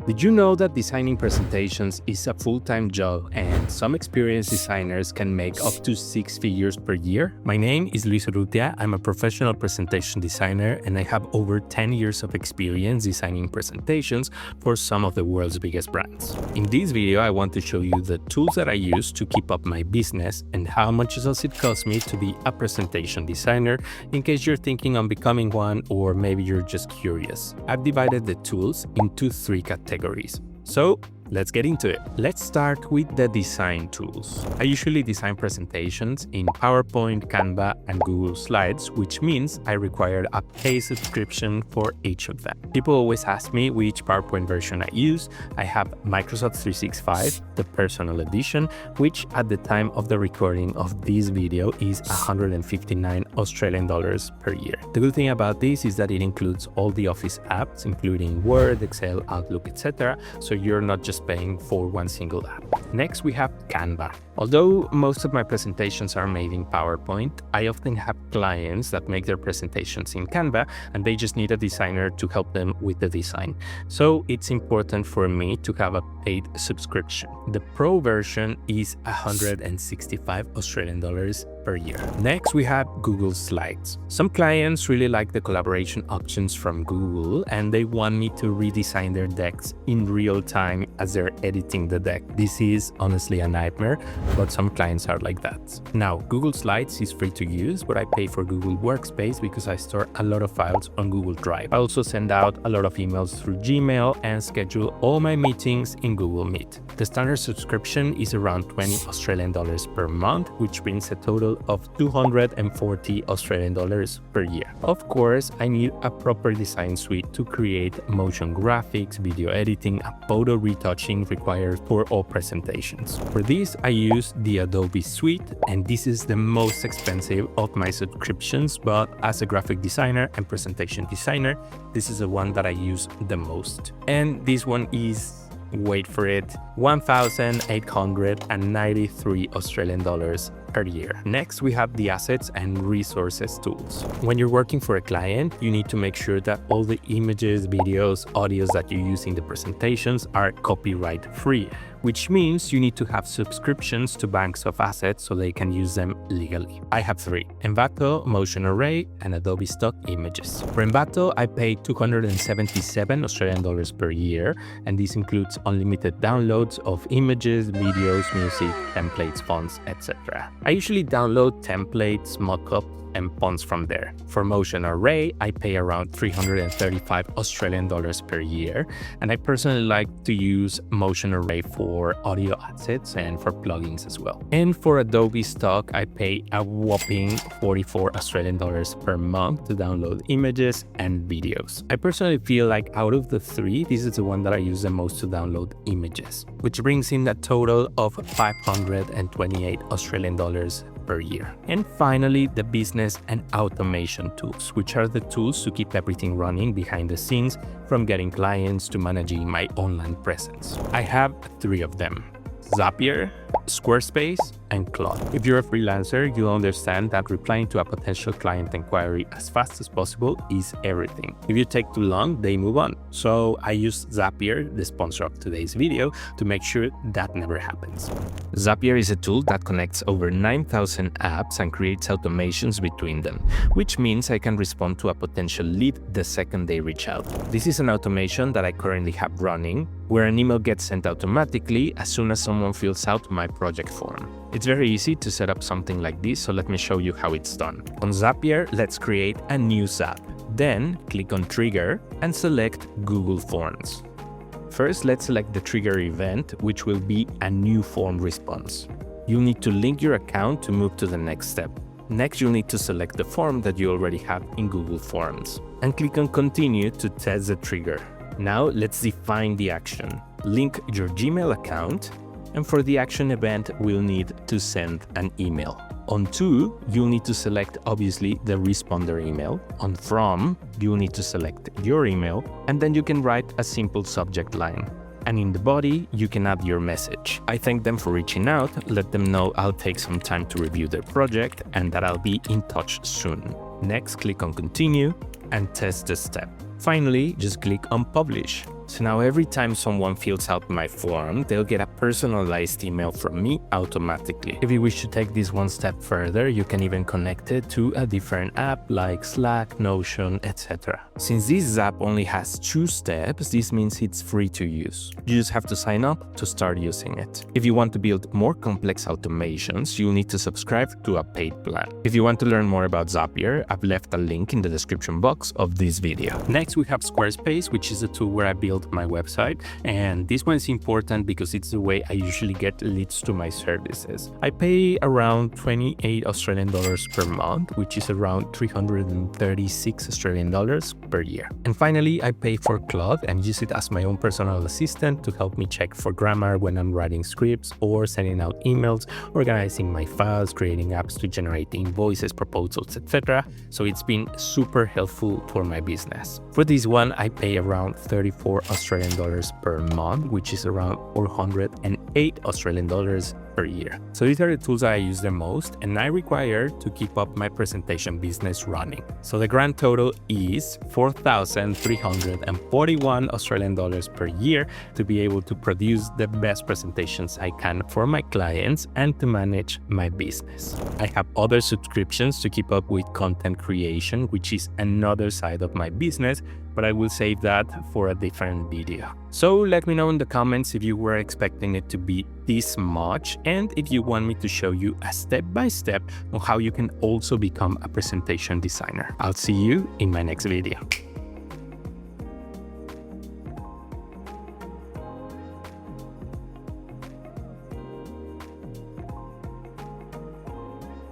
Did you know that designing presentations is a full-time job and some experienced designers can make up to 6 figures per year? My name is Urrutia. I'm a professional presentation designer and I have over 10 years of experience designing presentations for some of the world's biggest brands. In this video, I want to show you the tools that I use to keep up my business and how much does it cost me to be a presentation designer in case you're thinking on becoming one or maybe you're just curious. I've divided the tools into 3 categories. So let's get into it. Let's start with the design tools. I usually design presentations in PowerPoint, Canva, and Google Slides, which means I require a paid subscription for each of them. People always ask me which PowerPoint version I use. I have Microsoft 365, the personal edition, which at the time of the recording of this video is 159 Australian dollars per year. The good thing about this is that it includes all the Office apps, including Word, Excel, Outlook, etc. So you're not just paying for one single app. Next, we have Canva. Although most of my presentations are made in PowerPoint, I often have clients that make their presentations in Canva and they just need a designer to help them with the design. So it's important for me to have a paid subscription. The Pro version is 165 Australian dollars per year. Next, we have Google Slides. Some clients really like the collaboration options from Google and they want me to redesign their decks in real time as they're editing the deck. This is honestly a nightmare, but some clients are like that. Now, Google Slides is free to use, but I pay for Google Workspace because I store a lot of files on Google Drive. I also send out a lot of emails through Gmail and schedule all my meetings in Google Meet. The standard subscription is around 20 Australian dollars per month, which brings a total of 240 Australian dollars per year. Of course, I need a proper design suite to create motion graphics, video editing, and photo retouching required for all presentations. For this, I use the Adobe suite, and this is the most expensive of my subscriptions, but as a graphic designer and presentation designer, this is the one that I use the most. And this one is, wait for it, 1,893 Australian dollars per year. Next, we have the assets and resources tools. When you're working for a client, you need to make sure that all the images, videos, audios that you use in the presentations are copyright free, which means you need to have subscriptions to banks of assets so they can use them legally. I have 3: Envato, Motion Array, and Adobe Stock images. For Envato, I pay 277 Australian dollars per year, and this includes unlimited downloads of images, videos, music, templates, fonts, etc. I usually download templates, mockup, and fonts from there. For Motion Array, I pay around 335 Australian dollars per year, and I personally like to use Motion Array for audio assets and for plugins as well. And for Adobe Stock, I pay a whopping 44 Australian dollars per month to download images and videos. I personally feel like out of the 3, this is the one that I use the most to download images, which brings in a total of 528 Australian dollars per year. And finally, the business and automation tools, which are the tools to keep everything running behind the scenes, from getting clients to managing my online presence. I have 3 of them: Zapier, Squarespace, and Claude. If you're a freelancer, you'll understand that replying to a potential client inquiry as fast as possible is everything. If you take too long, they move on. So I use Zapier, the sponsor of today's video, to make sure that never happens. Zapier is a tool that connects over 9,000 apps and creates automations between them, which means I can respond to a potential lead the second they reach out. This is an automation that I currently have running, where an email gets sent automatically as soon as someone fills out my project form. It's very easy to set up something like this, so let me show you how it's done. On Zapier, let's create a new Zap. Then click on Trigger and select Google Forms. First, let's select the trigger event, which will be a new form response. You'll need to link your account to move to the next step. Next, you'll need to select the form that you already have in Google Forms and click on Continue to test the trigger. Now, let's define the action. Link your Gmail account, and for the action event, we'll need to send an email. On To, you'll need to select obviously the responder email. On From, you'll need to select your email, and then you can write a simple subject line. And in the body, you can add your message. I thank them for reaching out, let them know I'll take some time to review their project and that I'll be in touch soon. Next, click on Continue and test the step. Finally, just click on Publish. So now every time someone fills out my form, they'll get a personalized email from me automatically. If you wish to take this one step further, you can even connect it to a different app like Slack, Notion, etc. Since this app only has 2 steps, this means it's free to use. You just have to sign up to start using it. If you want to build more complex automations, you'll need to subscribe to a paid plan. If you want to learn more about Zapier, I've left a link in the description box of this video. Next, we have Squarespace, which is a tool where I build my website. And this one is important because it's the way I usually get leads to my services. I pay around 28 Australian dollars per month, which is around 336 Australian dollars per year. And finally, I pay for Claude and use it as my own personal assistant to help me check for grammar when I'm writing scripts or sending out emails, organizing my files, creating apps to generate invoices, proposals, etc. So it's been super helpful for my business. For this one, I pay around 34 Australian dollars per month, which is around 408 Australian dollars per year. So these are the tools that I use the most and I require to keep up my presentation business running. So the grand total is 4,341 Australian dollars per year to be able to produce the best presentations I can for my clients and to manage my business. I have other subscriptions to keep up with content creation, which is another side of my business, but I will save that for a different video. So let me know in the comments if you were expecting it to be this much and if you want me to show you a step-by-step on how you can also become a presentation designer. I'll see you in my next video.